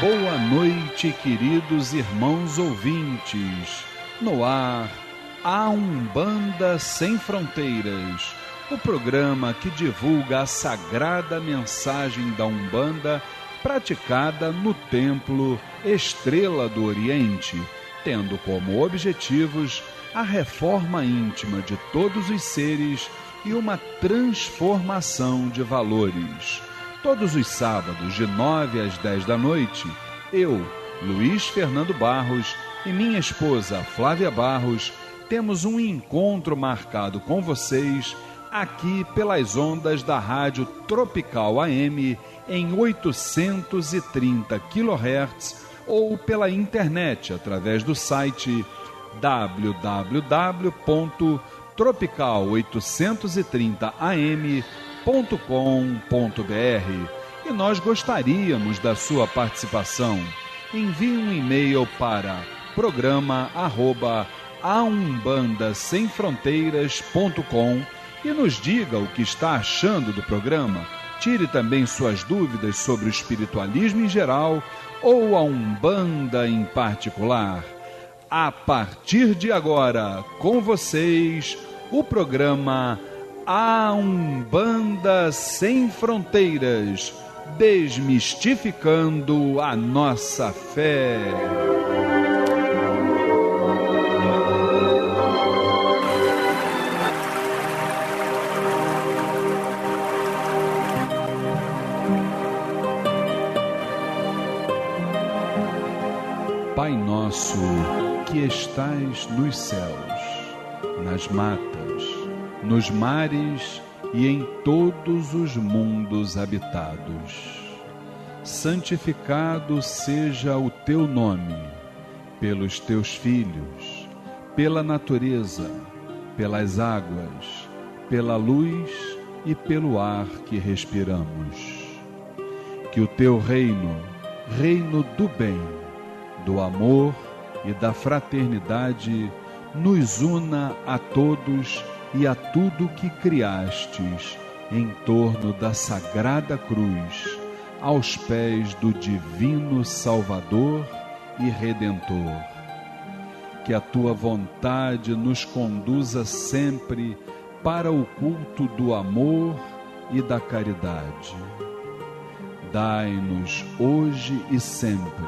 Boa noite, queridos irmãos ouvintes. No ar, a Umbanda Sem Fronteiras, o programa que divulga a sagrada mensagem da Umbanda praticada no Templo Estrela do Oriente, tendo como objetivos a reforma íntima de todos os seres e uma transformação de valores. Todos os sábados, de 9 às 10 da noite, eu, Luiz Fernando Barros, e minha esposa Flávia Barros, temos um encontro marcado com vocês aqui pelas ondas da Rádio Tropical AM em 830 kHz ou pela internet através do site www.tropical830am.com.br. E nós gostaríamos da sua participação. Envie um e-mail para programa@aumbandasemfronteiras.com e nos diga o que está achando do programa. Tire também suas dúvidas sobre o espiritualismo em geral ou a Umbanda em particular. A partir de agora, com vocês, o programa A Umbanda Sem Fronteiras, desmistificando a nossa fé. Pai nosso, que estais nos céus, nas matas, nos mares e em todos os mundos habitados. Santificado seja o teu nome, pelos teus filhos, pela natureza, pelas águas, pela luz e pelo ar que respiramos. Que o teu reino, reino do bem, do amor e da fraternidade, nos una a todos e a tudo que criastes em torno da sagrada cruz, aos pés do divino Salvador e Redentor. Que a tua vontade nos conduza sempre para o culto do amor e da caridade. Dai-nos hoje e sempre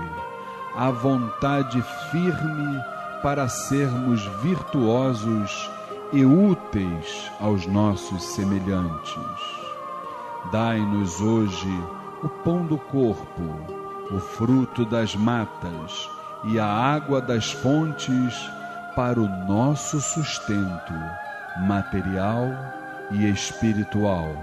a vontade firme para sermos virtuosos e úteis aos nossos semelhantes. Dai-nos hoje o pão do corpo, o fruto das matas e a água das fontes para o nosso sustento material e espiritual.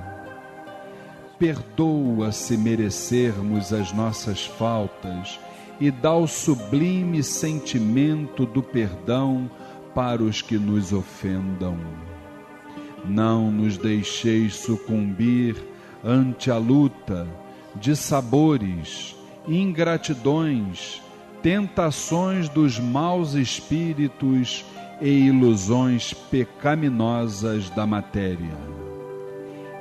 Perdoa se merecermos as nossas faltas e dá o sublime sentimento do perdão para os que nos ofendam. Não nos deixeis sucumbir ante a luta de sabores, ingratidões, tentações dos maus espíritos e ilusões pecaminosas da matéria.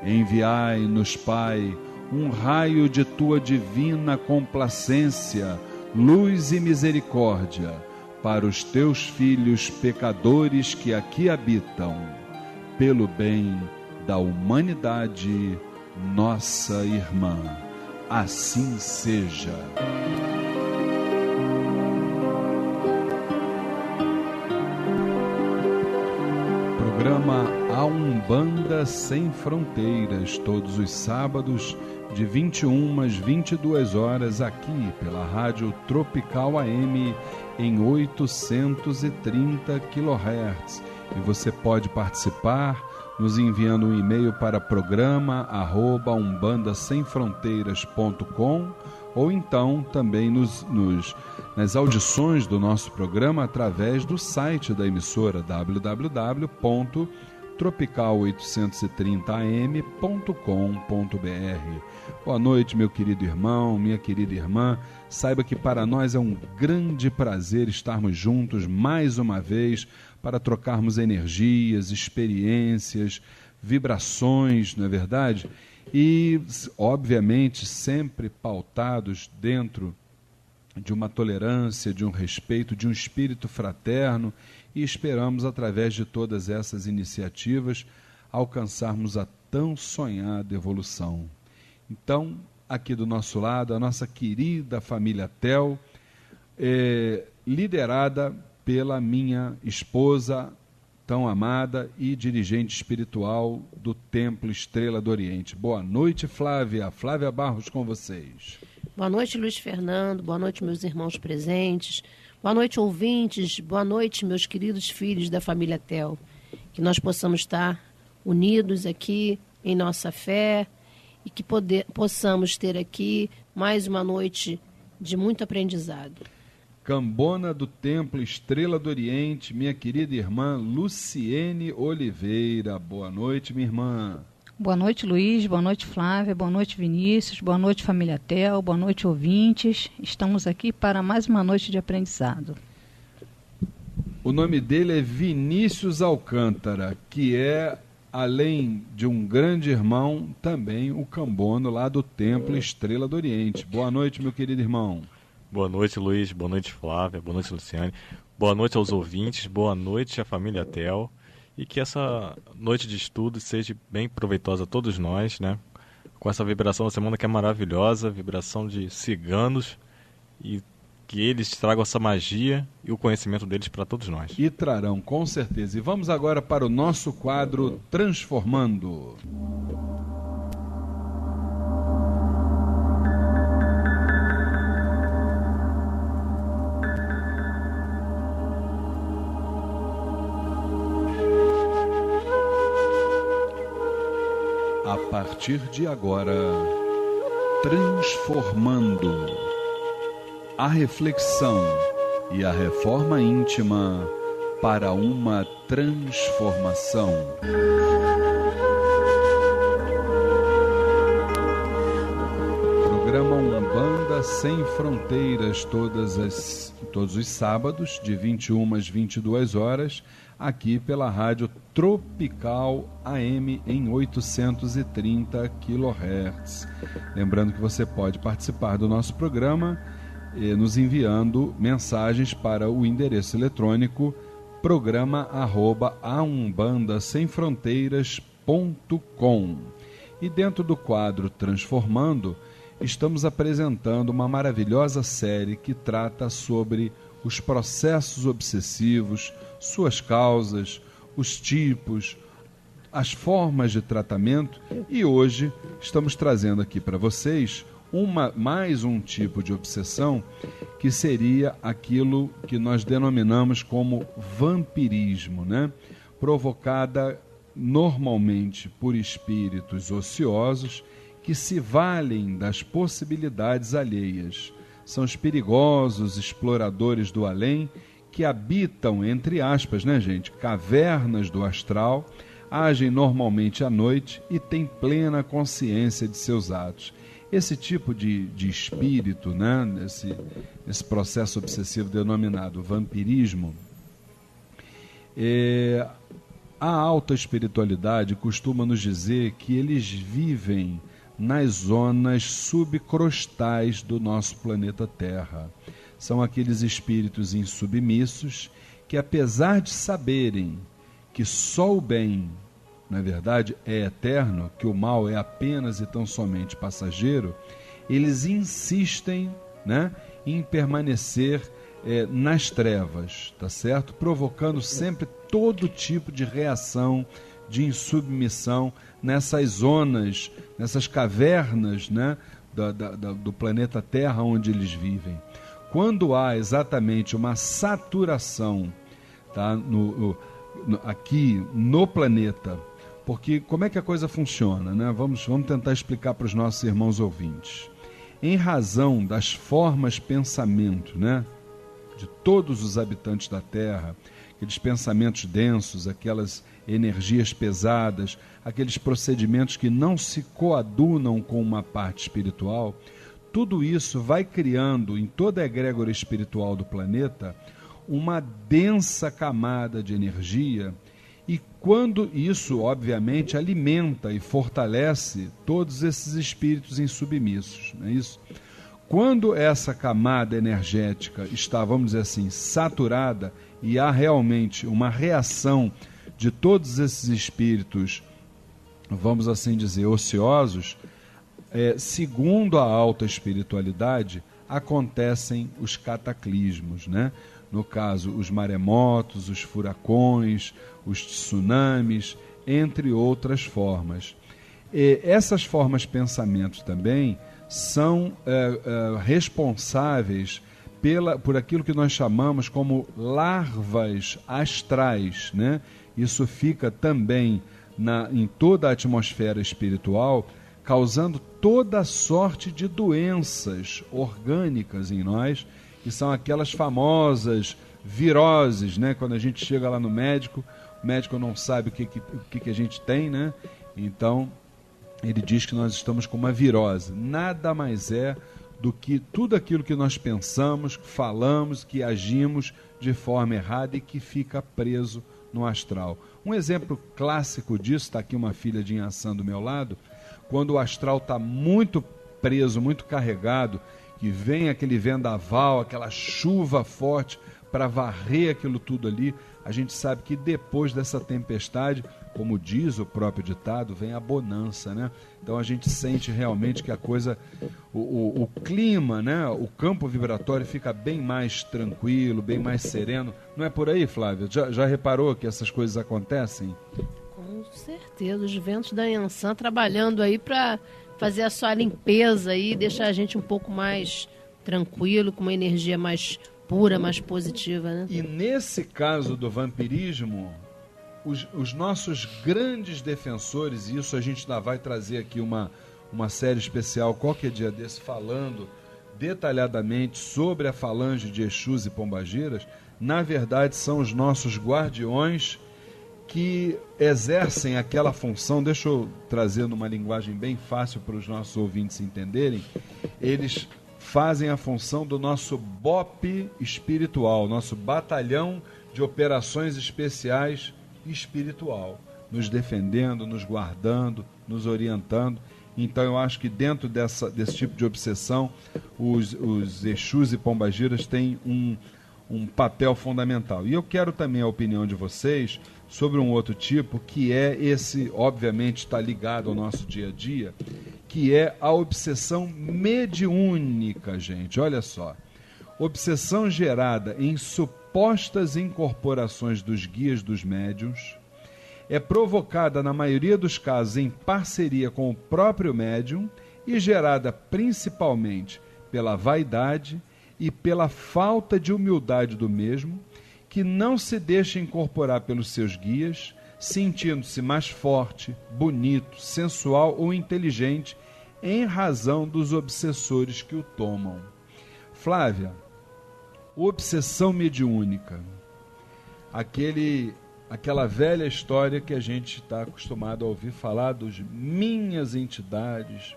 Enviai-nos, Pai, um raio de tua divina complacência, luz e misericórdia, para os teus filhos pecadores que aqui habitam, pelo bem da humanidade, nossa irmã. Assim seja. Programa A Umbanda Sem Fronteiras, todos os sábados, de 21 às 22 horas, aqui pela Rádio Tropical AM em 830 kHz. E você pode participar nos enviando um e-mail para programa@umbandasemfronteiras.com ou então também nas audições do nosso programa através do site da emissora www.tropical830am.com.br. Boa noite, meu querido irmão, minha querida irmã. Saiba que para nós é um grande prazer estarmos juntos mais uma vez para trocarmos energias, experiências, vibrações, não é verdade? E, obviamente, sempre pautados dentro de uma tolerância, de um respeito, de um espírito fraterno, e esperamos, através de todas essas iniciativas, alcançarmos a tão sonhada evolução. Então, aqui do nosso lado, a nossa querida família Tel, liderada pela minha esposa tão amada e dirigente espiritual do Templo Estrela do Oriente. Boa noite, Flávia. Flávia Barros com vocês. Boa noite, Luiz Fernando. Boa noite, meus irmãos presentes. Boa noite, ouvintes. Boa noite, meus queridos filhos da família Tel. Que nós possamos estar unidos aqui em nossa fé e que possamos ter aqui mais uma noite de muito aprendizado. Cambona do Templo Estrela do Oriente, minha querida irmã Luciene Oliveira. Boa noite, minha irmã. Boa noite, Luiz. Boa noite, Flávia. Boa noite, Vinícius. Boa noite, família Tel. Boa noite, ouvintes. Estamos aqui para mais uma noite de aprendizado. O nome dele é Vinícius Alcântara, que é, além de um grande irmão, também o cambono lá do Templo Estrela do Oriente. Boa noite, meu querido irmão. Boa noite, Luiz. Boa noite, Flávia. Boa noite, Luciane. Boa noite aos ouvintes. Boa noite à família Tel. E que essa noite de estudo seja bem proveitosa a todos nós, né? Com essa vibração da semana que é maravilhosa, vibração de ciganos, e que eles tragam essa magia e o conhecimento deles para todos nós. E trarão, com certeza. E vamos agora para o nosso quadro Transformando. A partir de agora, Transformando. A reflexão e a reforma íntima para uma transformação. Programa Umbanda Sem Fronteiras, todos os sábados, de 21 às 22 horas, aqui pela Rádio Tropical AM em 830 kHz. Lembrando que você pode participar do nosso programa nos enviando mensagens para o endereço eletrônico programa@umbandasemfronteiras.com. E dentro do quadro Transformando, estamos apresentando uma maravilhosa série que trata sobre os processos obsessivos, suas causas, os tipos, as formas de tratamento, e hoje estamos trazendo aqui para vocês mais um tipo de obsessão, que seria aquilo que nós denominamos como vampirismo, né? Provocada normalmente por espíritos ociosos que se valem das possibilidades alheias. São os perigosos exploradores do além que habitam, entre aspas, né, gente, cavernas do astral, agem normalmente à noite e têm plena consciência de seus atos. Esse tipo de espírito, né, esse processo obsessivo denominado vampirismo, a alta espiritualidade costuma nos dizer que eles vivem nas zonas subcrostais do nosso planeta Terra. São aqueles espíritos insubmissos que, apesar de saberem que só o bem, na verdade, é eterno, que o mal é apenas e tão somente passageiro, eles insistem, né, em permanecer nas trevas, tá certo? Provocando sempre todo tipo de reação, de insubmissão nessas zonas, nessas cavernas, né, do planeta Terra onde eles vivem. Quando há exatamente uma saturação, tá, aqui no planeta, porque como é que a coisa funciona, né? Vamos tentar explicar para os nossos irmãos ouvintes. Em razão das formas pensamento, né, de todos os habitantes da Terra, aqueles pensamentos densos, aquelas energias pesadas, aqueles procedimentos que não se coadunam com uma parte espiritual, tudo isso vai criando em toda a egrégora espiritual do planeta uma densa camada de energia, e quando isso, obviamente, alimenta e fortalece todos esses espíritos insubmissos, não é isso? quando essa camada energética está, vamos dizer assim, saturada e há realmente uma reação de todos esses espíritos, vamos assim dizer, ociosos, segundo a alta espiritualidade, acontecem os cataclismos, né? No caso, os maremotos, os furacões, os tsunamis, entre outras formas. Essas formas de pensamento também são responsáveis por aquilo que nós chamamos como larvas astrais, né? Isso fica também em toda a atmosfera espiritual, causando toda sorte de doenças orgânicas em nós, que são aquelas famosas viroses, né? Quando a gente chega lá no médico, o médico não sabe o que a gente tem, né? Então, ele diz que nós estamos com uma virose. Nada mais é do que tudo aquilo que nós pensamos, falamos, que agimos de forma errada e que fica preso no astral. Um exemplo clássico disso, está aqui uma filha de Inhaçã do meu lado, quando o astral está muito preso, muito carregado, que vem aquele vendaval, aquela chuva forte para varrer aquilo tudo ali, a gente sabe que depois dessa tempestade, como diz o próprio ditado, vem a bonança, né? Então a gente sente realmente que a coisa, o clima, né? O campo vibratório fica bem mais tranquilo, bem mais sereno. Não é por aí, Flávia? Já reparou que essas coisas acontecem? Com certeza, os ventos da Inhaçã trabalhando aí para fazer a sua limpeza e deixar a gente um pouco mais tranquilo, com uma energia mais pura, mais positiva, né? E nesse caso do vampirismo, os nossos grandes defensores, e isso a gente ainda vai trazer aqui uma série especial qualquer dia desse, falando detalhadamente sobre a falange de Exus e Pombagiras, na verdade são os nossos guardiões que exercem aquela função. Deixa eu trazer numa linguagem bem fácil para os nossos ouvintes entenderem. Eles fazem a função do nosso BOP espiritual, nosso batalhão de operações especiais espiritual, nos defendendo, nos guardando, nos orientando. Então eu acho que dentro desse tipo de obsessão, os Exus e Pombagiras têm um papel fundamental. E eu quero também a opinião de vocês sobre um outro tipo, que é esse, obviamente está ligado ao nosso dia a dia, que é a obsessão mediúnica, gente. Olha só, obsessão gerada em supostas incorporações dos guias dos médiuns, é provocada na maioria dos casos em parceria com o próprio médium e gerada principalmente pela vaidade e pela falta de humildade do mesmo, que não se deixa incorporar pelos seus guias, sentindo-se mais forte, bonito, sensual ou inteligente em razão dos obsessores que o tomam. Flávia, obsessão mediúnica, aquela velha história que a gente está acostumado a ouvir falar dos minhas entidades.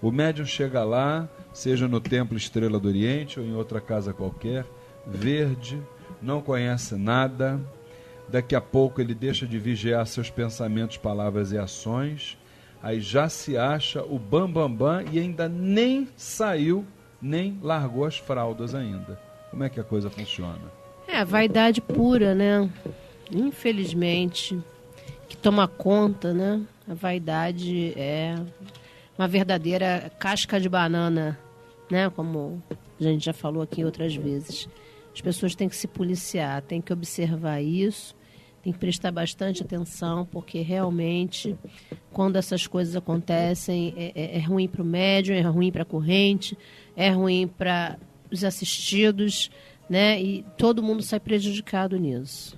O médium chega lá, seja no Templo Estrela do Oriente ou em outra casa qualquer, verde, não conhece nada, daqui a pouco ele deixa de vigiar seus pensamentos, palavras e ações, aí já se acha o bambambam e ainda nem saiu, nem largou as fraldas ainda. Como é que a coisa funciona? É a vaidade pura, né? Infelizmente, que toma conta, né? A vaidade é uma verdadeira casca de banana, né? Como a gente já falou aqui outras vezes. As pessoas têm que se policiar, têm que observar isso, têm que prestar bastante atenção, porque realmente, quando essas coisas acontecem, é ruim para o médium, é ruim para a corrente, é ruim para os assistidos, né? E todo mundo sai prejudicado nisso.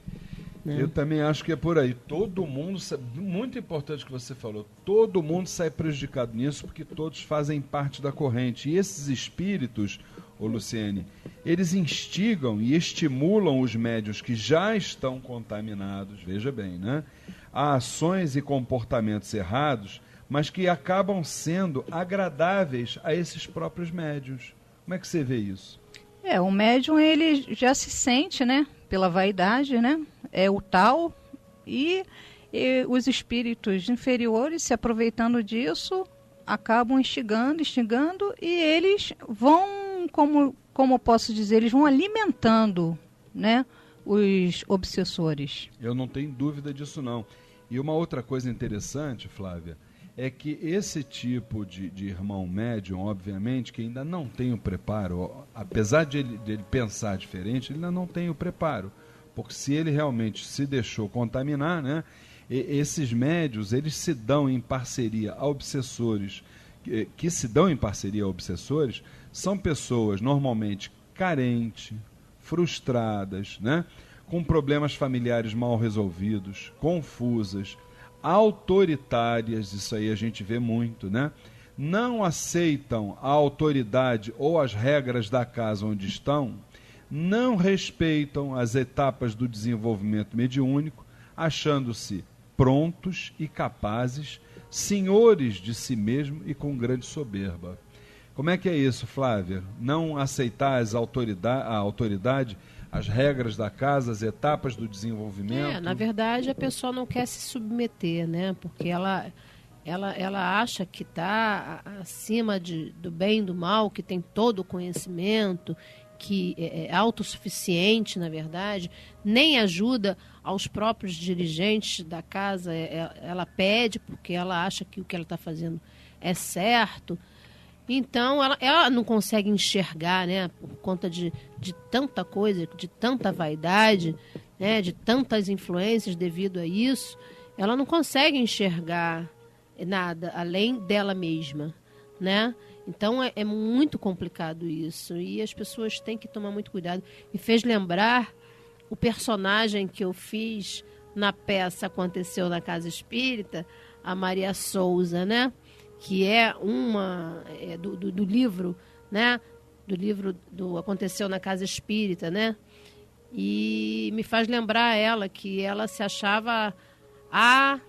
Né? Eu também acho que é por aí. Todo mundo, muito importante o que você falou, todo mundo sai prejudicado nisso, porque todos fazem parte da corrente. E esses espíritos, ô Luciene, eles instigam e estimulam os médiuns que já estão contaminados, veja bem, né, a ações e comportamentos errados, mas que acabam sendo agradáveis a esses próprios médiuns. Como é que você vê isso? O médium, ele já se sente, né, pela vaidade, né, é o tal, e os espíritos inferiores, se aproveitando disso, acabam instigando, e eles vão, como eu posso dizer, eles vão alimentando, né, os obsessores. Eu não tenho dúvida disso, não. E uma outra coisa interessante, Flávia, é que esse tipo de irmão médium, obviamente, que ainda não tem o preparo, apesar de ele pensar diferente, ele ainda não tem o preparo. Porque se ele realmente se deixou contaminar, né, esses médios, eles se dão em parceria a obsessores, que se dão em parceria a obsessores, são pessoas normalmente carentes, frustradas, né, com problemas familiares mal resolvidos, confusas, autoritárias, isso aí a gente vê muito, né? Não aceitam a autoridade ou as regras da casa onde estão, não respeitam as etapas do desenvolvimento mediúnico, achando-se prontos e capazes, senhores de si mesmo e com grande soberba. Como é que é isso, Flávia? Não aceitar a autoridade, as regras da casa, as etapas do desenvolvimento? Na verdade, a pessoa não quer se submeter, né? Porque ela acha que está acima do bem e do mal, que tem todo o conhecimento, que é autossuficiente, na verdade, nem ajuda aos próprios dirigentes da casa. Ela pede porque ela acha que o que ela está fazendo é certo. Então, ela não consegue enxergar, né, por conta de tanta coisa, de tanta vaidade, né, de tantas influências devido a isso, ela não consegue enxergar nada além dela mesma, né? Então, é muito complicado isso, e as pessoas têm que tomar muito cuidado. Me fez lembrar o personagem que eu fiz na peça Aconteceu na Casa Espírita, a Maria Souza, né? Que é do livro, né? Do livro do Aconteceu na Casa Espírita, né? E me faz lembrar ela, que ela se achava a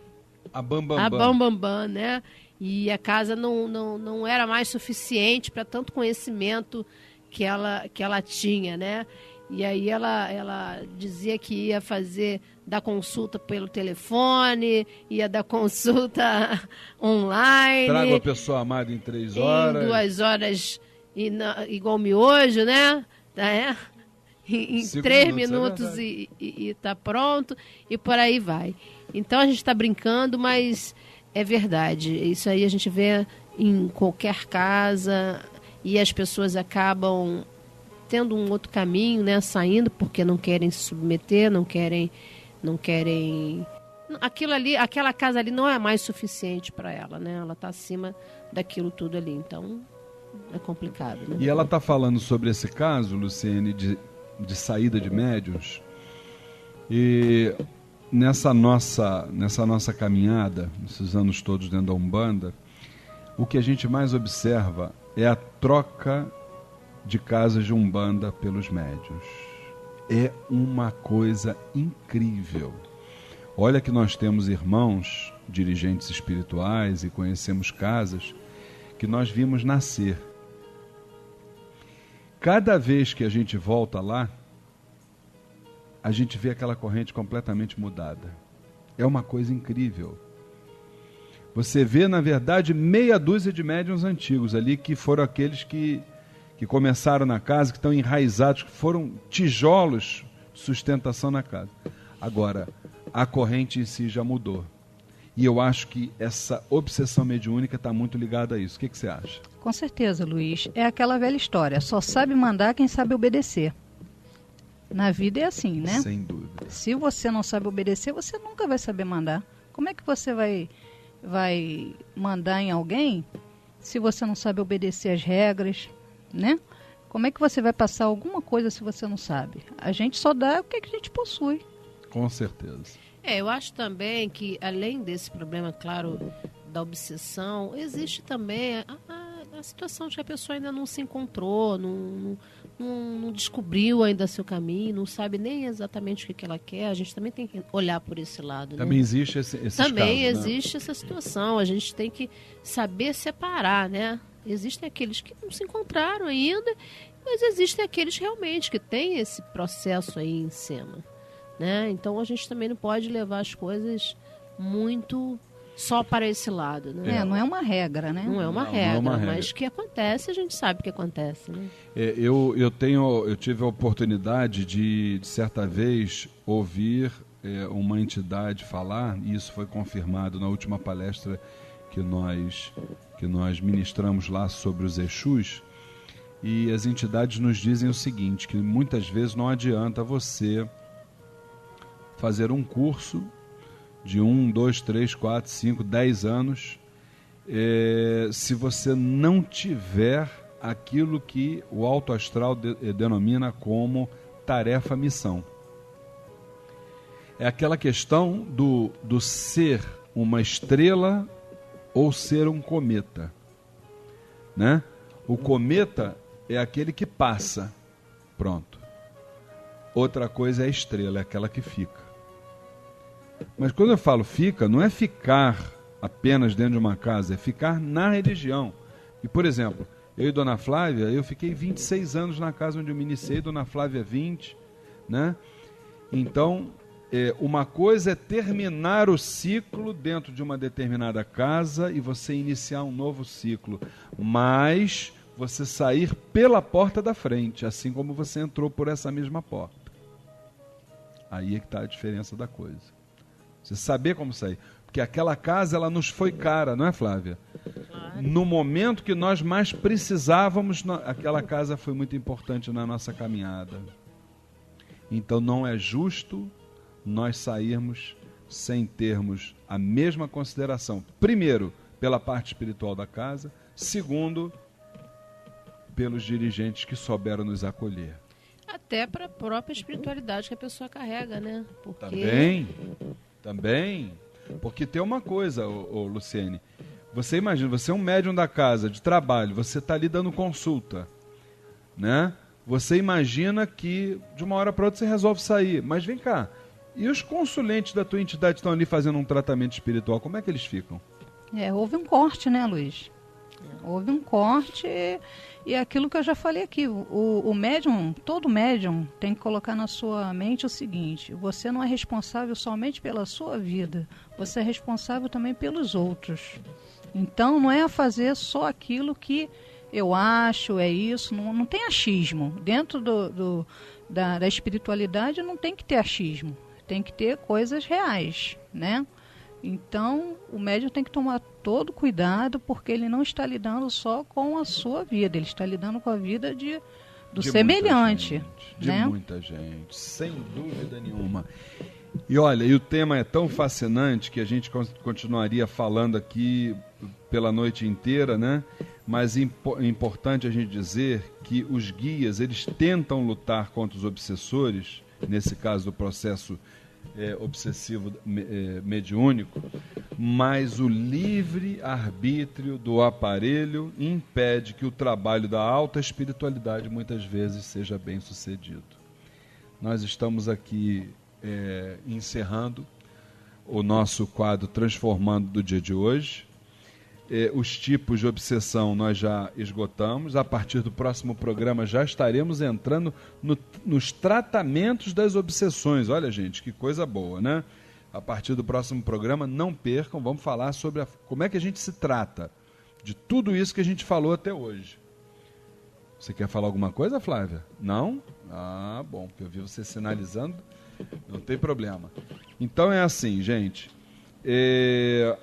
bambambam, né? E a casa não era mais suficiente para tanto conhecimento que ela tinha, né? E aí ela dizia que ia dar consulta pelo telefone, ia dar consulta online. Traga a pessoa amada em 3 horas. Em 2 horas, igual miojo, né? Em 3 minutos e tá pronto, e por aí vai. Então a gente está brincando, mas é verdade. Isso aí a gente vê em qualquer casa, e as pessoas acabam tendo um outro caminho, né, saindo porque não querem se submeter, não querem aquela casa ali não é mais suficiente para ela, né? Ela está acima daquilo tudo ali, então é complicado, né? E ela está falando sobre esse caso, Luciene, de saída de médiuns, e nessa nossa caminhada, nesses anos todos dentro da Umbanda, o que a gente mais observa é a troca de casas de Umbanda pelos médiuns. É uma coisa incrível. Olha que nós temos irmãos, dirigentes espirituais, e conhecemos casas que nós vimos nascer. Cada vez que a gente volta lá, a gente vê aquela corrente completamente mudada. É uma coisa incrível. Você vê, na verdade, meia dúzia de médiuns antigos ali, que foram aqueles que começaram na casa, que estão enraizados, que foram tijolos de sustentação na casa. Agora, a corrente em si já mudou. E eu acho que essa obsessão mediúnica está muito ligada a isso. O que você acha? Com certeza, Luiz. É aquela velha história. Só sabe mandar quem sabe obedecer. Na vida é assim, né? Sem dúvida. Se você não sabe obedecer, você nunca vai saber mandar. Como é que você vai mandar em alguém se você não sabe obedecer as regras, né? Como é que você vai passar alguma coisa se você não sabe? A gente só dá o que a gente possui. Com certeza. Eu acho também que, além desse problema, claro, da obsessão, existe também a situação de que a pessoa ainda não se encontrou, não descobriu ainda seu caminho, não sabe nem exatamente o que ela quer. A gente também tem que olhar por esse lado. Também, né? Existe também casos, existe, né? Essa situação. A gente tem que saber separar, né? Existem aqueles que não se encontraram ainda, mas existem aqueles realmente que têm esse processo aí em cima, né? Então a gente também não pode levar as coisas muito só para esse lado, né? Não é uma regra, né? Não é uma regra, mas que acontece, a gente sabe que acontece, né? Eu tive a oportunidade de certa vez, ouvir uma entidade falar, e isso foi confirmado na última palestra que nós ministramos lá sobre os Exus, e as entidades nos dizem o seguinte, que muitas vezes não adianta você fazer um curso de 1, 2, 3, 4, 5, 10 anos, se você não tiver aquilo que o alto astral denomina como tarefa-missão. É aquela questão do ser uma estrela ou ser um cometa, né? O cometa é aquele que passa, pronto. Outra coisa é a estrela, é aquela que fica. Mas quando eu falo fica, não é ficar apenas dentro de uma casa, é ficar na religião. E, por exemplo, eu e Dona Flávia, eu fiquei 26 anos na casa onde eu me iniciei, Dona Flávia 20, né? Então, uma coisa é terminar o ciclo dentro de uma determinada casa e você iniciar um novo ciclo, mas você sair pela porta da frente, assim como você entrou por essa mesma porta. Aí é que está a diferença da coisa. Você saber como sair. Porque aquela casa, ela nos foi cara, não é, Flávia? Claro. No momento que nós mais precisávamos, aquela casa foi muito importante na nossa caminhada. Então não é justo nós sairmos sem termos a mesma consideração. Primeiro, pela parte espiritual da casa. Segundo, pelos dirigentes que souberam nos acolher. Até para a própria espiritualidade que a pessoa carrega, né? Porque... Também, porque tem uma coisa, Luciene, você imagina, você é um médium da casa, de trabalho, você está ali dando consulta, né? Você imagina que de uma hora para outra você resolve sair, mas vem cá, e os consulentes da tua entidade estão ali fazendo um tratamento espiritual, como é que eles ficam? Houve um corte, né, Luiz? Houve um corte e aquilo que eu já falei aqui, o médium, todo médium tem que colocar na sua mente o seguinte: você não é responsável somente pela sua vida, você é responsável também pelos outros. Então não é fazer só aquilo que eu acho, é isso, não tem achismo. Dentro da espiritualidade não tem que ter achismo, tem que ter coisas reais, né? Então, o médium tem que tomar todo cuidado, porque ele não está lidando só com a sua vida, ele está lidando com a vida do semelhante. De muita gente, sem dúvida nenhuma. E olha, e o tema é tão fascinante que a gente continuaria falando aqui pela noite inteira, né? Mas é importante a gente dizer que os guias, eles tentam lutar contra os obsessores, nesse caso do processo obsessivo mediúnico, mas o livre arbítrio do aparelho impede que o trabalho da alta espiritualidade muitas vezes seja bem sucedido. Nós estamos aqui encerrando o nosso quadro Transformando do dia de hoje. Os tipos de obsessão nós já esgotamos. A partir do próximo programa já estaremos entrando nos tratamentos das obsessões. Olha, gente, que coisa boa, né? A partir do próximo programa, não percam, vamos falar sobre como é que a gente se trata de tudo isso que a gente falou até hoje. Você quer falar alguma coisa, Flávia? Não? Ah, bom, porque eu vi você sinalizando. Não tem problema. Então é assim, gente.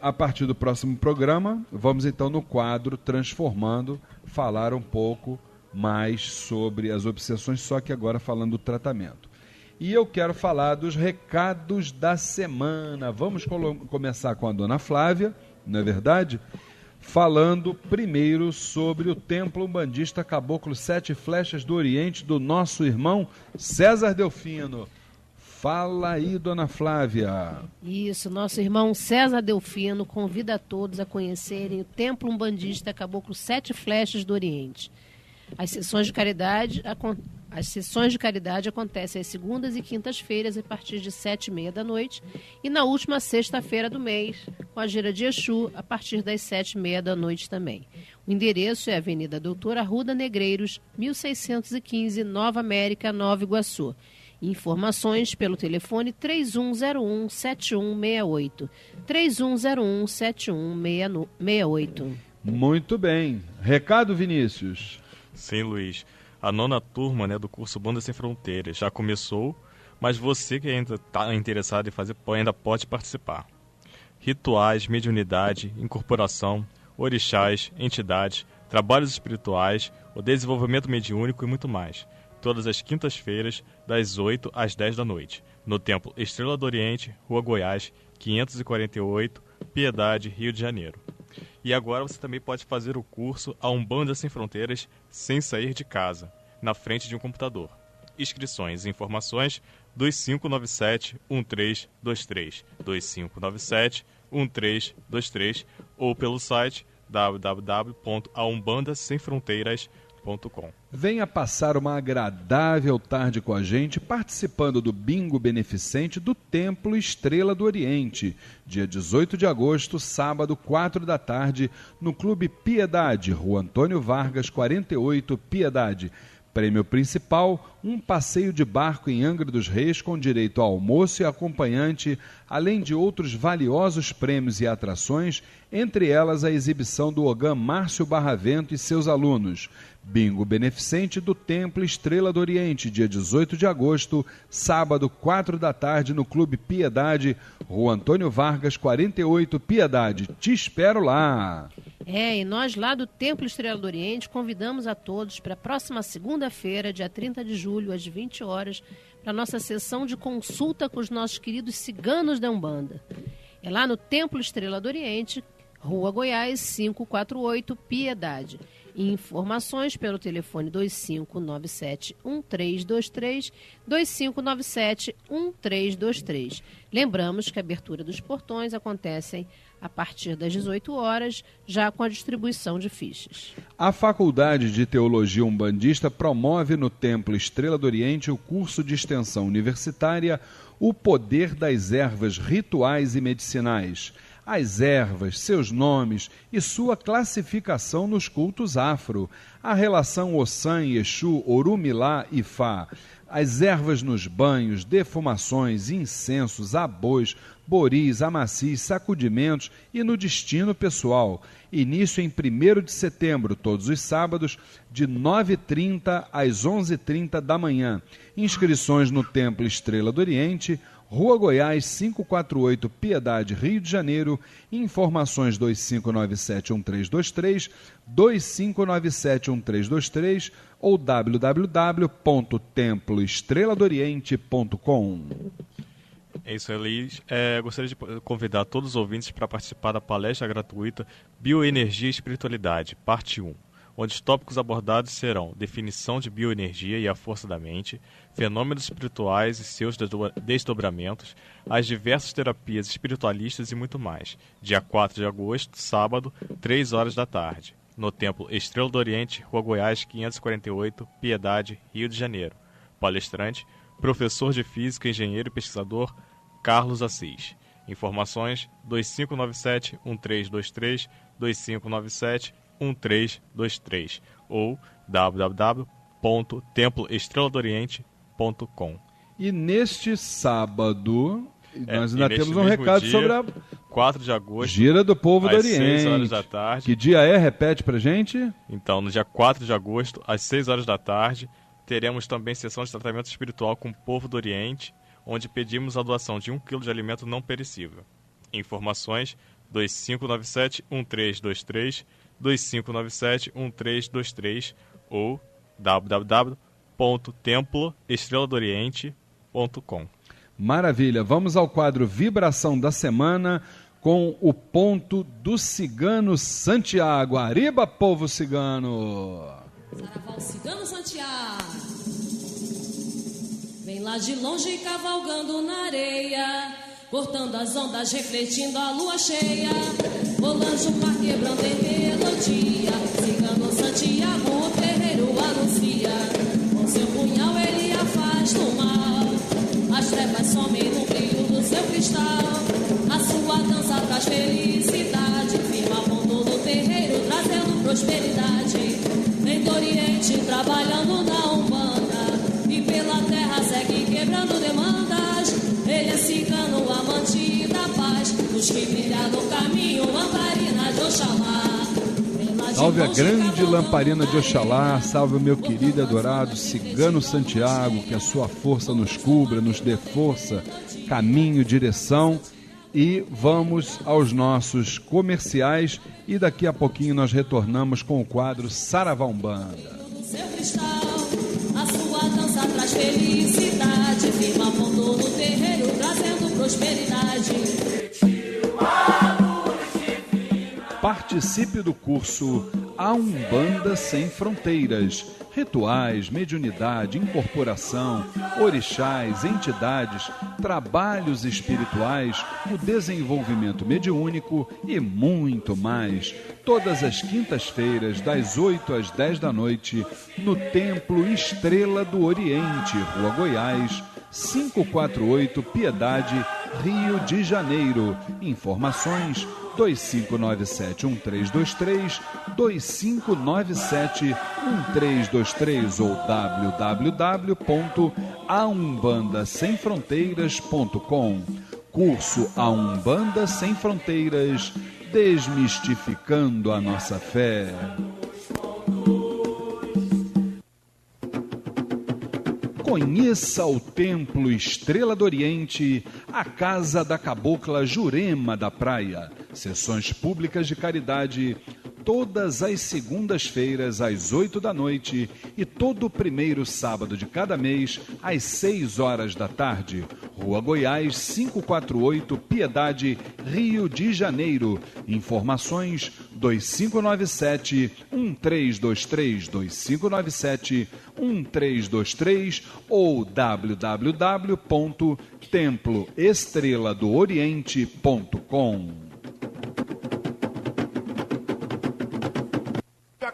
A partir do próximo programa, vamos então no quadro Transformando, falar um pouco mais sobre as obsessões, só que agora falando do tratamento. E eu quero falar dos recados da semana. Vamos começar com a Dona Flávia, não é verdade? Falando primeiro sobre o Templo Umbandista Caboclo 7 Flechas do Oriente, do nosso irmão César Delfino. Fala aí, Dona Flávia. Isso, nosso irmão César Delfino convida a todos a conhecerem o Templo Umbandista Caboclo 7 Flechas do Oriente. As sessões de caridade acontecem às segundas e quintas-feiras a partir de 7h30 da noite e na última sexta-feira do mês, com a gira de Exu, a partir das 7h30 da noite também. O endereço é Avenida Doutor Arruda Negreiros, 1615, Nova América, Nova Iguaçu. Informações pelo telefone 3101-7168. 3101-7168. Muito bem. Recado, Vinícius? Sim, Luiz. A 9ª turma, do curso Banda Sem Fronteiras já começou, mas você que ainda está interessado em fazer, ainda pode participar. Rituais, mediunidade, incorporação, orixás, entidades, trabalhos espirituais, o desenvolvimento mediúnico e muito mais. Todas as quintas-feiras, das 8 às 10 da noite, no Templo Estrela do Oriente, Rua Goiás, 548, Piedade, Rio de Janeiro. E agora você também pode fazer o curso A Umbanda Sem Fronteiras sem sair de casa, na frente de um computador. Inscrições e informações 2597-1323, 2597-1323 ou pelo site www.aumbandasemfronteiras.com. Venha passar uma agradável tarde com a gente, participando do bingo beneficente do Templo Estrela do Oriente, dia 18 de agosto, sábado, 4 da tarde, no Clube Piedade, Rua Antônio Vargas, 48, Piedade. Prêmio principal, um passeio de barco em Angra dos Reis com direito a almoço e acompanhante, além de outros valiosos prêmios e atrações, entre elas a exibição do Ogã Márcio Barravento e seus alunos. Bingo beneficente do Templo Estrela do Oriente, dia 18 de agosto, sábado, 4 da tarde, no Clube Piedade, Rua Antônio Vargas, 48, Piedade. Te espero lá! E nós lá do Templo Estrela do Oriente convidamos a todos para a próxima segunda-feira, dia 30 de julho, às 20 horas, para a nossa sessão de consulta com os nossos queridos ciganos da Umbanda. É lá no Templo Estrela do Oriente, Rua Goiás, 548, Piedade. Informações pelo telefone 2597-1323, 2597-1323. Lembramos que a abertura dos portões acontece a partir das 18 horas, já com a distribuição de fichas. A Faculdade de Teologia Umbandista promove no Templo Estrela do Oriente o curso de extensão universitária O Poder das Ervas Rituais e Medicinais. As ervas, seus nomes e sua classificação nos cultos afro, a relação Ossan, Exu, Orumilá e Fá, as ervas nos banhos, defumações, incensos, abôs, boris, amacis, sacudimentos e no destino pessoal. Início em 1º de setembro, todos os sábados, de 9h30 às 11h30 da manhã. Inscrições no Templo Estrela do Oriente, Rua Goiás, 548, Piedade, Rio de Janeiro. Informações 2597-1323, 2597-1323 ou www.temploestreladoriente.com. É isso, Elis. Gostaria de convidar todos os ouvintes para participar da palestra gratuita Bioenergia e Espiritualidade, parte 1. Onde os tópicos abordados serão definição de bioenergia e a força da mente, fenômenos espirituais e seus desdobramentos, as diversas terapias espiritualistas e muito mais. Dia 4 de agosto, sábado, 3 horas da tarde, no Templo Estrela do Oriente, Rua Goiás, 548, Piedade, Rio de Janeiro. Palestrante, professor de Física, engenheiro e pesquisador, Carlos Assis. Informações 2597-1323, 2597-1323 ou www.temploestreladoriente.com. E neste sábado, nós ainda temos um recado dia, sobre a 4 de agosto, Gira do Povo do Oriente. Às 6 horas da tarde. Que dia é? Repete pra gente. Então, no dia 4 de agosto, às 6 horas da tarde, teremos também sessão de tratamento espiritual com o povo do Oriente, onde pedimos a doação de 1 kg de alimento não perecível. Informações 2597-1323, 2597-1323 ou www.temploestreladoriente.com. Maravilha, vamos ao quadro Vibração da Semana com o ponto do Cigano Santiago. Arriba, povo cigano! Saraval Cigano Santiago, vem lá de longe cavalgando na areia, cortando as ondas, refletindo a lua cheia, rolando o mar quebrando em melodia. Cigano Santiago, o terreiro anuncia, com seu punhal ele afasta o mal, as trevas somem no brilho do seu cristal, a sua dança traz felicidade, firma ponto do terreiro trazendo prosperidade. Vem do Oriente trabalhando na Umbanda e pela terra segue quebrando luz que brilha no caminho, lamparina de Oxalá. Salve a grande lamparina de Oxalá, salve o meu querido e adorado Cigano Santiago, que a sua força nos cubra, nos dê força, caminho, direção. E vamos aos nossos comerciais e daqui a pouquinho nós retornamos com o quadro Saravá Umbanda. Seu cristal, a sua dança traz felicidade, firma ponto no terreiro, trazendo prosperidade. Participe do curso A Umbanda Sem Fronteiras. Rituais, mediunidade, incorporação, orixás, entidades, trabalhos espirituais, o desenvolvimento mediúnico e muito mais. Todas as quintas-feiras, das 8 às 10 da noite, no Templo Estrela do Oriente, Rua Goiás, 548 Piedade, Rio de Janeiro. Informações 2597-1323, 2597-1323 ou www.aumbandasemfronteiras.com. Curso A Umbanda Sem Fronteiras, desmistificando a nossa fé. Conheça o Templo Estrela do Oriente, a Casa da Cabocla Jurema da Praia. Sessões públicas de caridade, todas as segundas-feiras às 8 da noite e todo primeiro sábado de cada mês às 6 horas da tarde. Rua Goiás, 548, Piedade, Rio de Janeiro. Informações 2597-1323, 2597-1323 ou www.temploestreladooriente.com.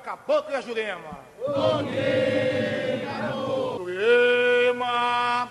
Caboclo e a Jurema.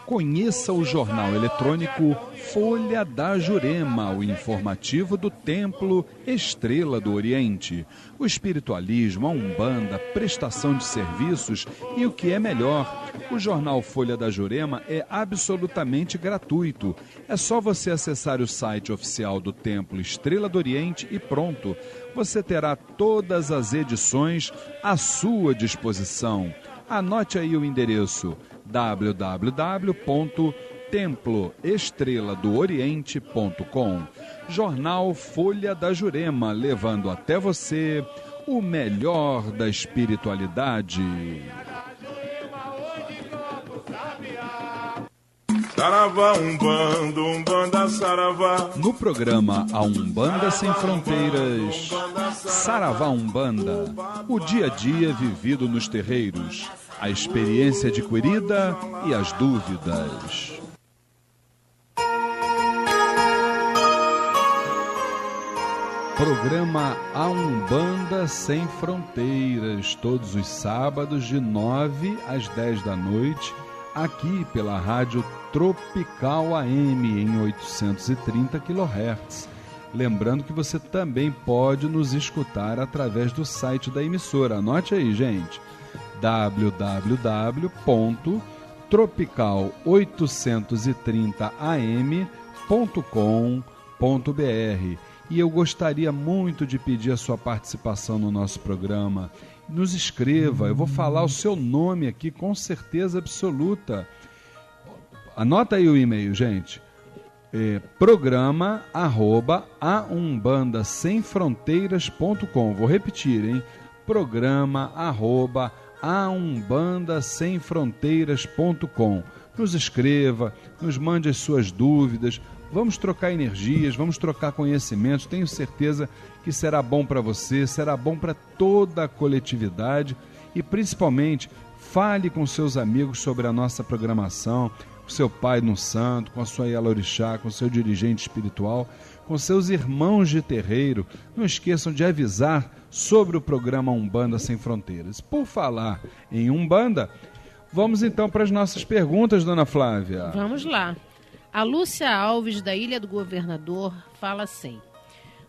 Conheça o jornal eletrônico Folha da Jurema, o informativo do Templo Estrela do Oriente. O espiritualismo, a umbanda, prestação de serviços e o que é melhor, o jornal Folha da Jurema é absolutamente gratuito. É só você acessar o site oficial do Templo Estrela do Oriente e pronto. Você terá todas as edições à sua disposição. Anote aí o endereço www.temploestreladooriente.com. Jornal Folha da Jurema, levando até você o melhor da espiritualidade. Saravá, Umbanda, Umbanda, Saravá. No programa A Umbanda Sem Fronteiras, Saravá Umbanda, o dia a dia vivido nos terreiros, a experiência adquirida e as dúvidas. Programa A Umbanda Sem Fronteiras, todos os sábados de 9 às 10 da noite, aqui pela Rádio Tropical AM em 830 kHz. Lembrando que você também pode nos escutar através do site da emissora. Anote aí, gente, www.tropical830am.com.br. E eu gostaria muito de pedir a sua participação no nosso programa. Nos escreva, eu vou falar o seu nome aqui com certeza absoluta. Anota aí o e-mail, gente. programa@aumbandasemfronteiras.com. Vou repetir, hein? programa@aumbandasemfronteiras.com. Nos escreva, nos mande as suas dúvidas. Vamos trocar energias, vamos trocar conhecimentos. Tenho certeza que será bom para você, será bom para toda a coletividade e, principalmente, fale com seus amigos sobre a nossa programação, com seu pai no santo, com a sua Yalorixá, com seu dirigente espiritual, com seus irmãos de terreiro. Não esqueçam de avisar sobre o programa Umbanda Sem Fronteiras. Por falar em Umbanda, vamos então para as nossas perguntas, dona Flávia. Vamos lá. A Lúcia Alves, da Ilha do Governador, fala assim: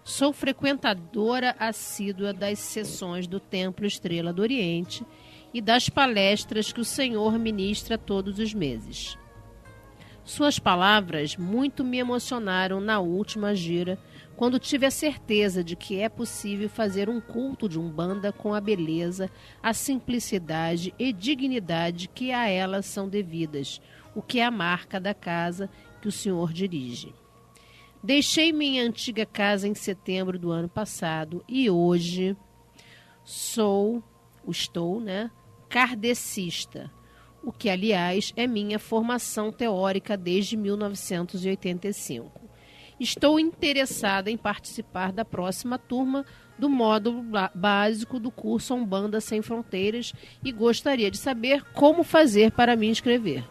sou frequentadora assídua das sessões do Templo Estrela do Oriente e das palestras que o Senhor ministra todos os meses. Suas palavras muito me emocionaram na última gira, quando tive a certeza de que é possível fazer um culto de Umbanda com a beleza, a simplicidade e dignidade que a elas são devidas, o que é a marca da casa que o senhor dirige. Deixei minha antiga casa em setembro do ano passado e hoje estou, kardecista, o que, aliás, é minha formação teórica desde 1985. Estou interessada em participar da próxima turma do módulo básico do curso Umbanda Sem Fronteiras e gostaria de saber como fazer para me inscrever.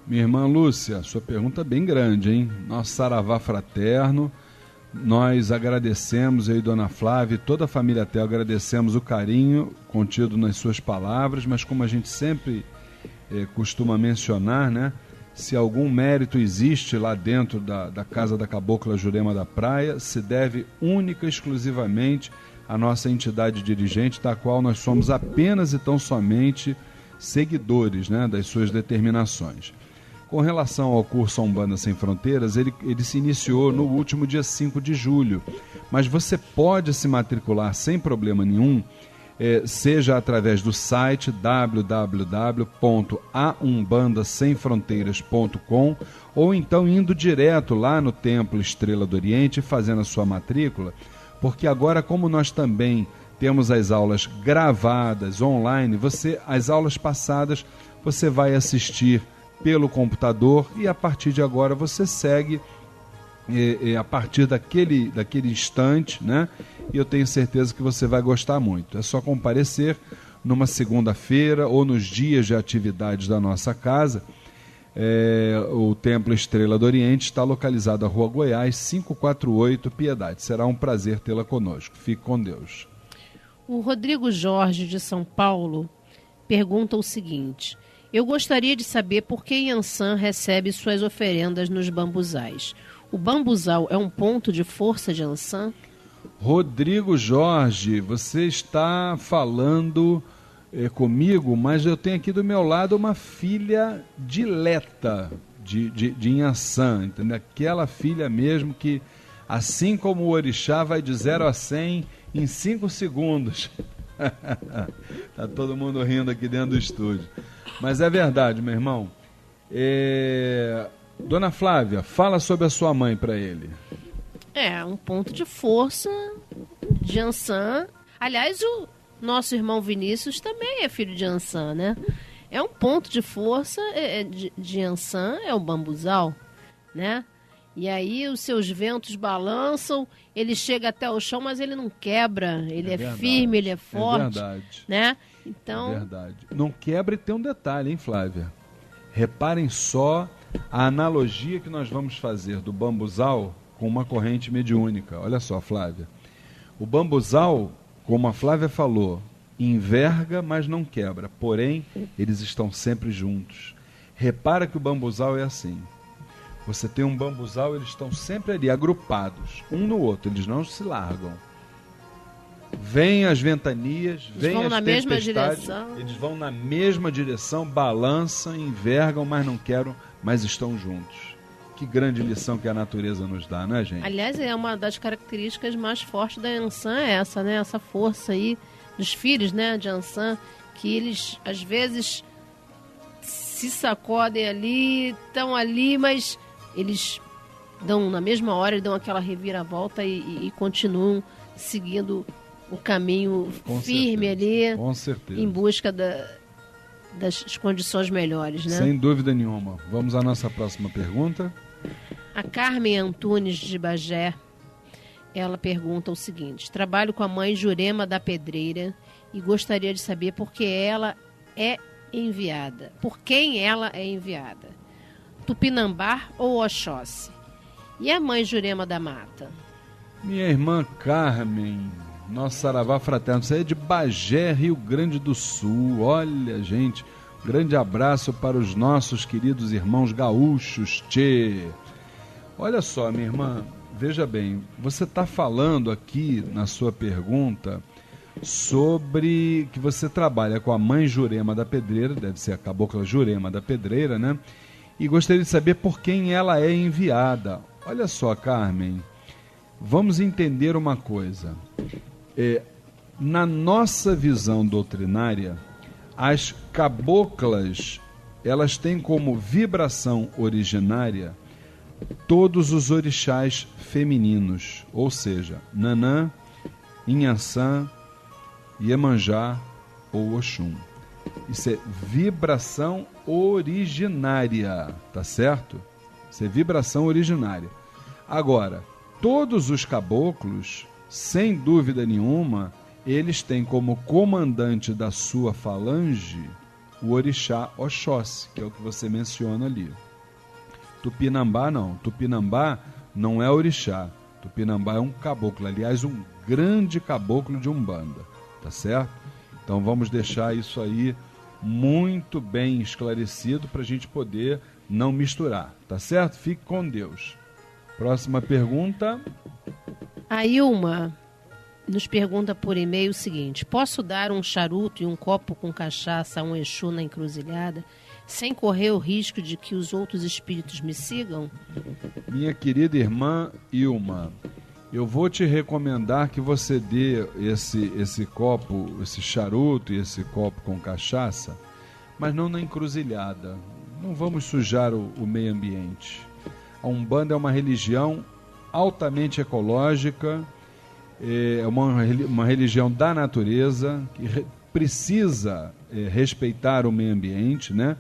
Minha irmã Lúcia, sua pergunta é bem grande, hein? Nosso saravá fraterno, nós agradecemos aí, Dona Flávia e toda a família Tel, agradecemos o carinho contido nas suas palavras, mas como a gente sempre costuma mencionar, né? Se algum mérito existe lá dentro da Casa da Cabocla Jurema da Praia, se deve única e exclusivamente à nossa entidade dirigente, da qual nós somos apenas e tão somente seguidores, né, das suas determinações. Com relação ao curso Umbanda Sem Fronteiras, ele se iniciou no último dia 5 de julho, mas você pode se matricular sem problema nenhum, seja através do site www.aumbandasemfronteiras.com ou então indo direto lá no Templo Estrela do Oriente e fazendo a sua matrícula, porque agora, como nós também temos as aulas gravadas online, as aulas passadas você vai assistir pelo computador e a partir de agora você segue a partir daquele instante, né? E eu tenho certeza que você vai gostar muito. É só comparecer numa segunda-feira ou nos dias de atividades da nossa casa. O Templo Estrela do Oriente está localizado na Rua Goiás, 548, Piedade. Será um prazer tê-la conosco. Fique com Deus. O Rodrigo Jorge, de São Paulo, pergunta o seguinte: eu gostaria de saber por que Iansã recebe suas oferendas nos bambuzais. O bambuzal é um ponto de força de Iansã? Rodrigo Jorge, você está falando comigo, mas eu tenho aqui do meu lado uma filha dileta de Iansã, entendeu? Aquela filha mesmo que, assim como o orixá, vai de 0 a 100 em 5 segundos. Tá todo mundo rindo aqui dentro do estúdio. Mas é verdade, meu irmão. Dona Flávia, fala sobre a sua mãe para ele. Um ponto de força de Iansã. Aliás, o nosso irmão Vinícius também é filho de Iansã, né? É um ponto de força de Iansã, é o bambuzal, né? E aí os seus ventos balançam, ele chega até o chão, mas ele não quebra, ele é firme, ele é forte. É verdade. Né? Então... É verdade. Não quebra, e tem um detalhe, hein, Flávia? Reparem só a analogia que nós vamos fazer do bambuzal com uma corrente mediúnica. Olha só, Flávia. O bambuzal, como a Flávia falou, enverga, mas não quebra. Porém, eles estão sempre juntos. Repara que o bambuzal é assim. Você tem um bambuzal, eles estão sempre ali, agrupados, um no outro, eles não se largam. Vêm as ventanias, vêm as tempestades, eles vão na mesma direção, balançam, envergam, mas não quebram, mas estão juntos. Que grande lição que a natureza nos dá, né, gente? Aliás, é uma das características mais fortes da Iansã, essa, né? Essa força aí dos filhos, né, de Iansã, que eles, às vezes, se sacodem ali, estão ali, mas eles dão, na mesma hora, dão aquela reviravolta e continuam seguindo o caminho firme ali, com certeza, em busca das condições melhores, né? Sem dúvida nenhuma. Vamos à nossa próxima pergunta. A Carmen Antunes de Bagé, ela pergunta o seguinte: trabalho com a mãe Jurema da Pedreira e gostaria de saber por que ela é enviada. Por quem ela é enviada? Tupinambá ou Oxóssi? E a mãe Jurema da Mata? Minha irmã Carmen, nosso saravá fraterno, você é de Bagé, Rio Grande do Sul. Olha, gente, grande abraço para os nossos queridos irmãos gaúchos, tchê. Olha só, minha irmã, veja bem, você está falando aqui na sua pergunta sobre que você trabalha com a mãe Jurema da Pedreira, deve ser a cabocla Jurema da Pedreira, né? e gostaria de saber por quem ela é enviada. Olha só, Carmen, vamos entender uma coisa. Na nossa visão doutrinária, as caboclas, elas têm como vibração originária todos os orixás femininos, ou seja, Nanã, Inhaçã, Iemanjá ou Oxum. Isso é vibração originária, tá certo? Isso é vibração originária. Agora, todos os caboclos, sem dúvida nenhuma, eles têm como comandante da sua falange o orixá Oxóssi, que é o que você menciona ali. Tupinambá não. Tupinambá não é orixá. Tupinambá é um caboclo, aliás, um grande caboclo de Umbanda, tá certo? Então vamos deixar isso aí muito bem esclarecido para a gente poder não misturar, tá certo? Fique com Deus. Próxima pergunta. A Ilma nos pergunta por e-mail o seguinte: posso dar um charuto e um copo com cachaça a um Exu na encruzilhada sem correr o risco de que os outros espíritos me sigam? Minha querida irmã Ilma, eu vou te recomendar que você dê esse copo, esse charuto e esse copo com cachaça, mas não na encruzilhada. Não vamos sujar o meio ambiente. A Umbanda é uma religião altamente ecológica, é uma religião da natureza, que precisa respeitar o meio ambiente, né?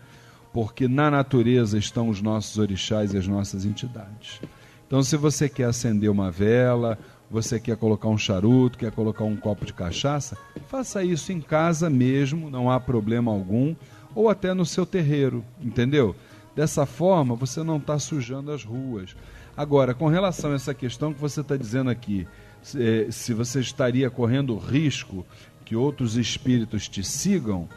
Porque na natureza estão os nossos orixás e as nossas entidades. Então, se você quer acender uma vela, você quer colocar um charuto, quer colocar um copo de cachaça, faça isso em casa mesmo, não há problema algum, ou até no seu terreiro, entendeu? Dessa forma, você não está sujando as ruas. Agora, com relação a essa questão que você está dizendo aqui, se você estaria correndo risco que outros espíritos te sigam,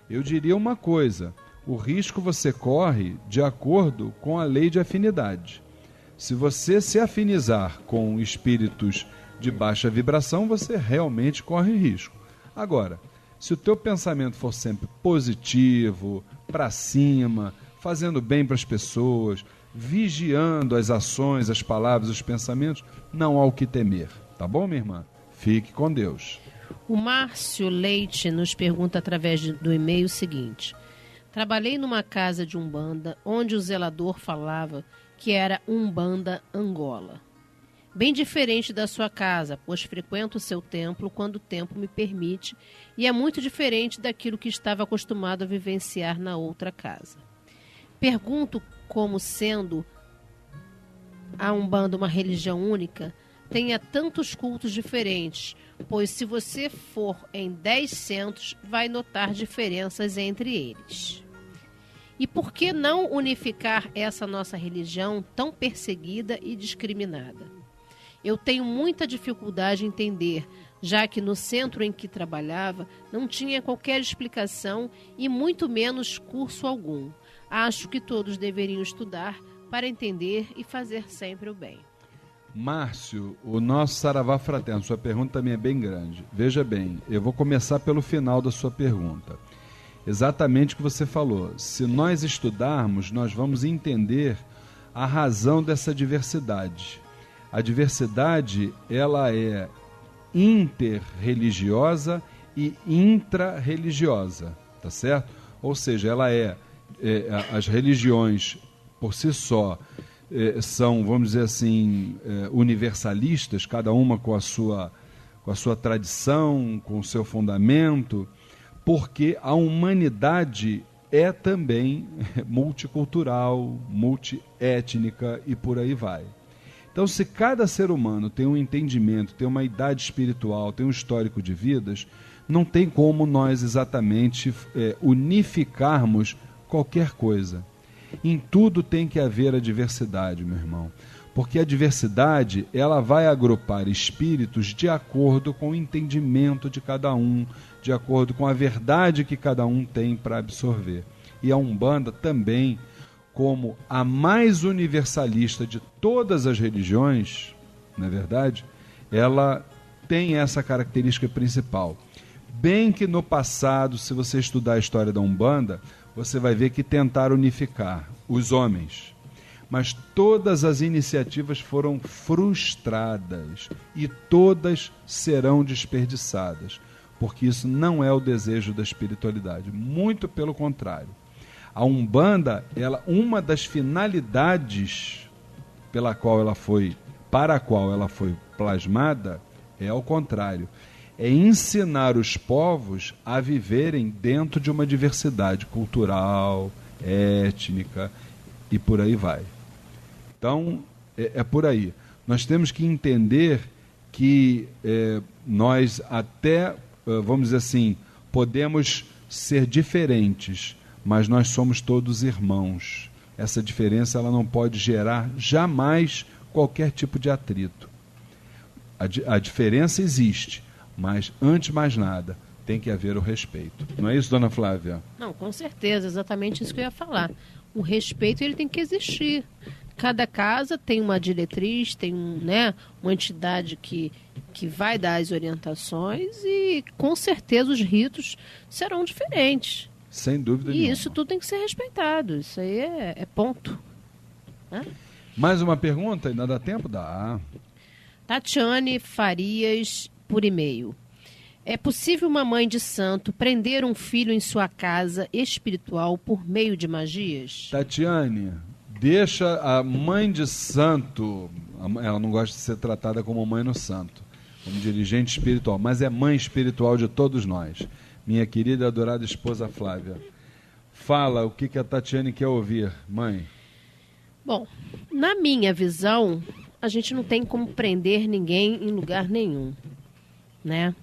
eu diria uma coisa: o risco você corre de acordo com a lei de afinidade. Se você se afinizar com espíritos de baixa vibração, você realmente corre risco. Agora, se o teu pensamento for sempre positivo, para cima, fazendo bem para as pessoas, vigiando as ações, as palavras, os pensamentos, não há o que temer. Tá bom, minha irmã? Fique com Deus. O Márcio Leite nos pergunta através do e-mail o seguinte: trabalhei numa casa de Umbanda onde o zelador falava que era Umbanda Angola. Bem diferente da sua casa, pois frequento o seu templo quando o tempo me permite e é muito diferente daquilo que estava acostumado a vivenciar na outra casa. Pergunto como, sendo a Umbanda uma religião única, tenha tantos cultos diferentes, pois se você for em 10 centros, vai notar diferenças entre eles. E por que não unificar essa nossa religião tão perseguida e discriminada? Eu tenho muita dificuldade em entender, já que no centro em que trabalhava não tinha qualquer explicação e muito menos curso algum. Acho que todos deveriam estudar para entender e fazer sempre o bem. Márcio, o nosso Saravá Fraterno, sua pergunta também é bem grande. Veja bem, eu vou começar pelo final da sua pergunta. Exatamente o que você falou. Se nós estudarmos, nós vamos entender a razão dessa diversidade. A diversidade, ela é interreligiosa e intrarreligiosa, tá certo? Ou seja, ela as religiões por si só são, vamos dizer assim, universalistas, cada uma com a sua tradição, com o seu fundamento, porque a humanidade é também multicultural, multiétnica e por aí vai. Então, se cada ser humano tem um entendimento, tem uma idade espiritual, tem um histórico de vidas, não tem como nós exatamente unificarmos qualquer coisa. Em tudo tem que haver a diversidade, meu irmão, porque a diversidade, ela vai agrupar espíritos de acordo com o entendimento de cada um, de acordo com a verdade que cada um tem para absorver. E a Umbanda também, como a mais universalista de todas as religiões, na verdade, ela tem essa característica principal. Bem que no passado, se você estudar a história da Umbanda, você vai ver que tentaram unificar os homens. Mas todas as iniciativas foram frustradas e todas serão desperdiçadas, porque isso não é o desejo da espiritualidade, muito pelo contrário. A Umbanda, uma das finalidades para a qual ela foi plasmada, é ao contrário, é ensinar os povos a viverem dentro de uma diversidade cultural, étnica e por aí vai. Então, é por aí. Nós temos que entender que nós até, vamos dizer assim, podemos ser diferentes, mas nós somos todos irmãos. Essa diferença ela não pode gerar jamais qualquer tipo de atrito. A diferença existe, mas antes de mais nada, tem que haver o respeito. Não é isso, dona Flávia? Não, com certeza, exatamente isso que eu ia falar. O respeito ele tem que existir. Cada casa tem uma diretriz, tem uma entidade que vai dar as orientações e, com certeza, os ritos serão diferentes. Sem dúvida nenhuma. E isso tudo tem que ser respeitado. Isso aí é ponto. Né? Mais uma pergunta? Ainda dá tempo? Dá. Tatiane Farias, por e-mail. É possível uma mãe de santo prender um filho em sua casa espiritual por meio de magias? Tatiane, deixa a mãe de santo, ela não gosta de ser tratada como mãe no santo, como dirigente espiritual, mas é mãe espiritual de todos nós. Minha querida e adorada esposa Flávia, fala o que a Tatiane quer ouvir, mãe. Bom, na minha visão, a gente não tem como prender ninguém em lugar nenhum, né?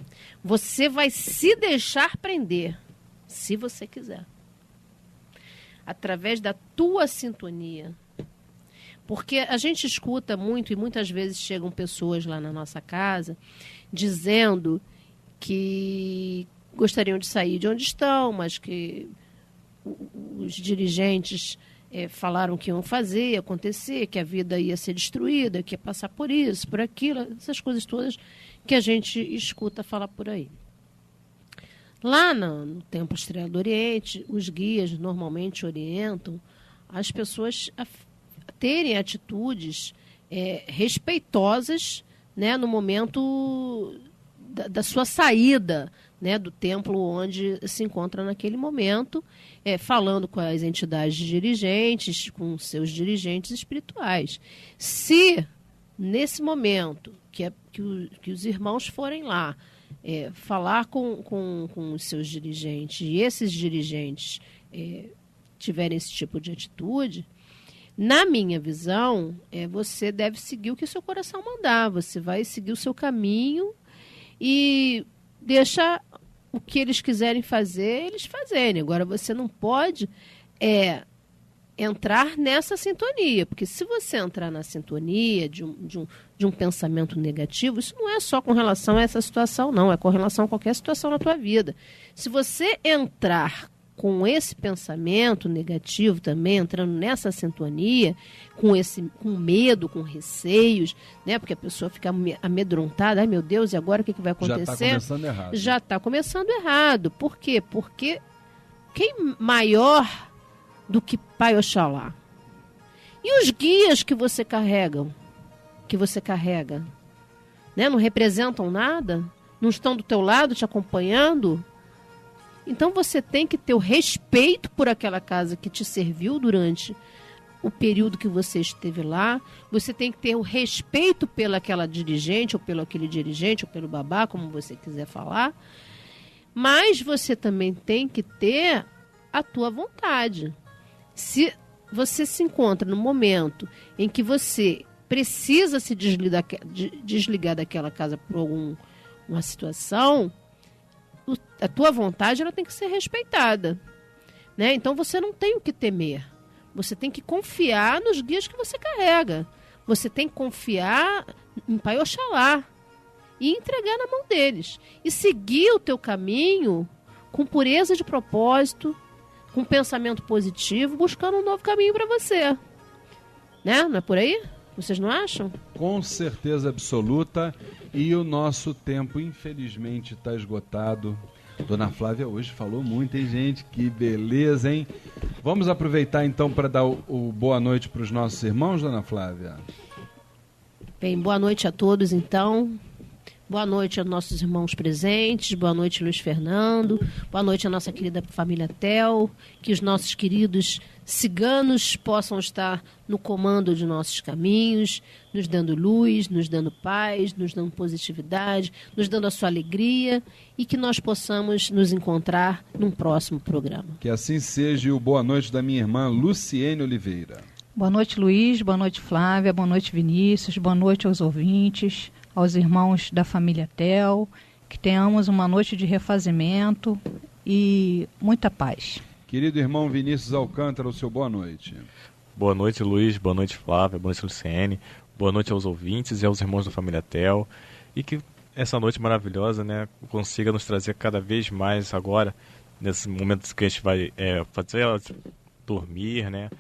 Você vai se deixar prender, se você quiser, através da tua sintonia. Porque a gente escuta muito, e muitas vezes chegam pessoas lá na nossa casa, dizendo que gostariam de sair de onde estão, mas que os dirigentes falaram que iam fazer, ia acontecer, que a vida ia ser destruída, que ia passar por isso, por aquilo, essas coisas todas que a gente escuta falar por aí. Lá no Templo Estrela do Oriente, os guias normalmente orientam as pessoas a terem atitudes respeitosas, né, no momento da sua saída, né, do templo onde se encontra naquele momento, falando com as entidades dirigentes, com seus dirigentes espirituais. Se, nesse momento, que os irmãos forem lá falar com os seus dirigentes, e esses dirigentes tiverem esse tipo de atitude, na minha visão, você deve seguir o que o seu coração mandar. Você vai seguir o seu caminho e deixa o que eles quiserem fazer, eles fazerem. Agora, você não pode entrar nessa sintonia, porque se você entrar na sintonia de um pensamento negativo, isso não é só com relação a essa situação, não, é com relação a qualquer situação na tua vida. Se você entrar com esse pensamento negativo também, entrando nessa sintonia, com medo, com receios, né? Porque a pessoa fica amedrontada, ai meu Deus, e agora o que vai acontecer? Já está começando errado. Já está começando errado. Por quê? Porque quem maior do que Pai Oxalá? E os guias que você carrega, né? Não representam nada? Não estão do teu lado te acompanhando? Então você tem que ter o respeito por aquela casa que te serviu durante o período que você esteve lá. Você tem que ter o respeito pelaquela dirigente, ou pelo aquele dirigente, ou pelo babá, como você quiser falar. Mas você também tem que ter a tua vontade. Se você se encontra no momento em que você precisa se desligar daquela casa por alguma situação, a tua vontade ela tem que ser respeitada, né? Então você não tem o que temer. Você tem que confiar nos guias que você carrega. Você tem que confiar em Pai Oxalá e entregar na mão deles. E seguir o teu caminho com pureza de propósito, com pensamento positivo, buscando um novo caminho para você. Né? Não é por aí? Vocês não acham? Com certeza absoluta. E o nosso tempo, infelizmente, está esgotado. Dona Flávia hoje falou muito, hein, gente? Que beleza, hein? Vamos aproveitar então para dar o boa noite para os nossos irmãos, Dona Flávia? Bem, boa noite a todos, então. Boa noite aos nossos irmãos presentes, boa noite, Luiz Fernando, boa noite à nossa querida família Tel, que os nossos queridos ciganos possam estar no comando de nossos caminhos, nos dando luz, nos dando paz, nos dando positividade, nos dando a sua alegria e que nós possamos nos encontrar num próximo programa. Que assim seja, e o boa noite da minha irmã Luciene Oliveira. Boa noite, Luiz, boa noite, Flávia, boa noite, Vinícius, boa noite aos ouvintes, aos irmãos da família Tel, que tenhamos uma noite de refazimento e muita paz. Querido irmão Vinícius Alcântara, o seu boa noite. Boa noite, Luiz, boa noite, Flávia, boa noite, Luciene, boa noite aos ouvintes e aos irmãos da família Tel, e que essa noite maravilhosa, né, consiga nos trazer cada vez mais agora, nesses momentos que a gente vai fazer ela dormir, né,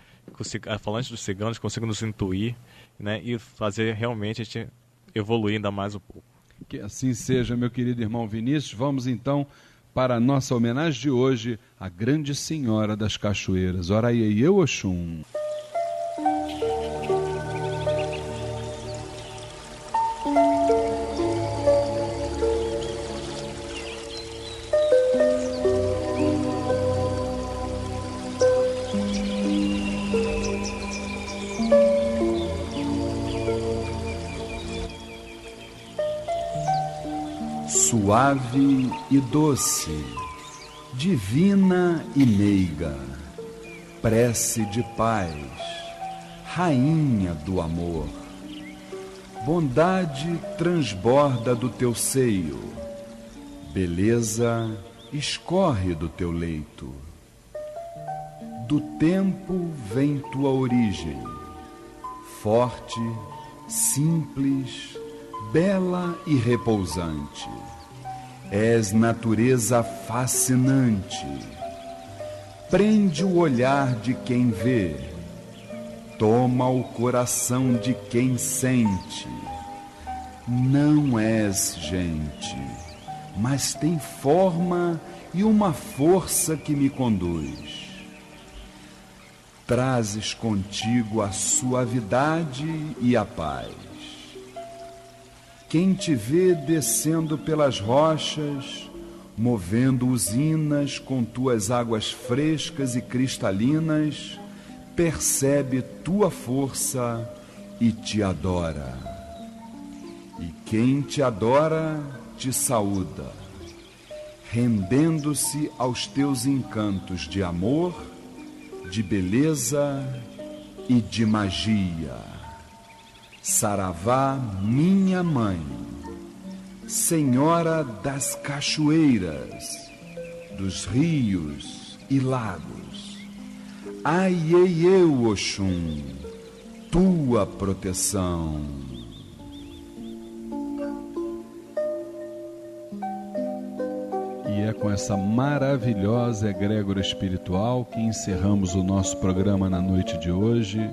falando dos ciganos, consiga nos intuir, né, e fazer realmente a gente evoluir ainda mais um pouco. Que assim seja, meu querido irmão Vinícius. Vamos então para a nossa homenagem de hoje à Grande Senhora das Cachoeiras. Oraiei eu, Oxum. Suave e doce, divina e meiga, prece de paz, rainha do amor. Bondade transborda do teu seio, beleza escorre do teu leito. Do tempo vem tua origem, forte, simples, bela e repousante. És natureza fascinante, prende o olhar de quem vê, toma o coração de quem sente. Não és gente, mas tem forma e uma força que me conduz. Trazes contigo a suavidade e a paz. Quem te vê descendo pelas rochas, movendo usinas com tuas águas frescas e cristalinas, percebe tua força e te adora. E quem te adora, te saúda, rendendo-se aos teus encantos de amor, de beleza e de magia. Saravá, minha mãe, Senhora das cachoeiras, dos rios e lagos, Aieieu, Oxum, tua proteção. E é com essa maravilhosa egrégora espiritual que encerramos o nosso programa na noite de hoje,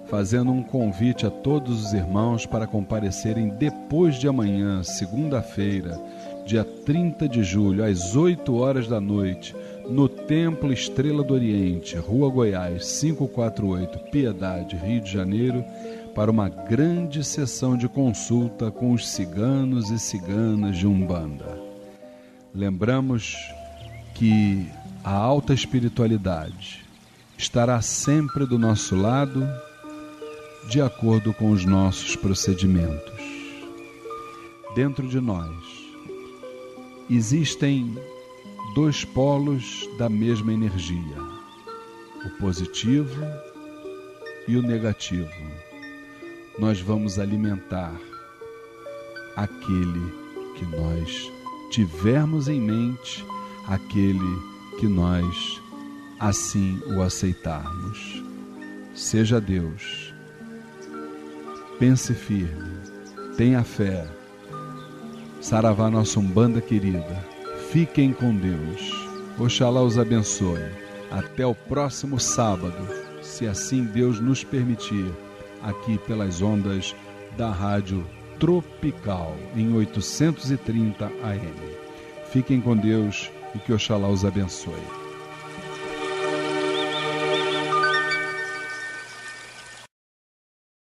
fazendo um convite a todos os irmãos para comparecerem depois de amanhã, segunda-feira, dia 30 de julho, às 8 horas da noite, no Templo Estrela do Oriente, Rua Goiás, 548, Piedade, Rio de Janeiro, para uma grande sessão de consulta com os ciganos e ciganas de Umbanda. Lembramos que a alta espiritualidade estará sempre do nosso lado, de acordo com os nossos procedimentos. Dentro de nós existem dois polos da mesma energia, o positivo e o negativo. Nós vamos alimentar aquele que nós tivermos em mente, aquele que nós assim o aceitarmos. Seja Deus. Pense firme, tenha fé. Saravá, nossa Umbanda querida, fiquem com Deus. Oxalá os abençoe. Até o próximo sábado, se assim Deus nos permitir, aqui pelas ondas da Rádio Tropical, em 830 AM. Fiquem com Deus e que Oxalá os abençoe.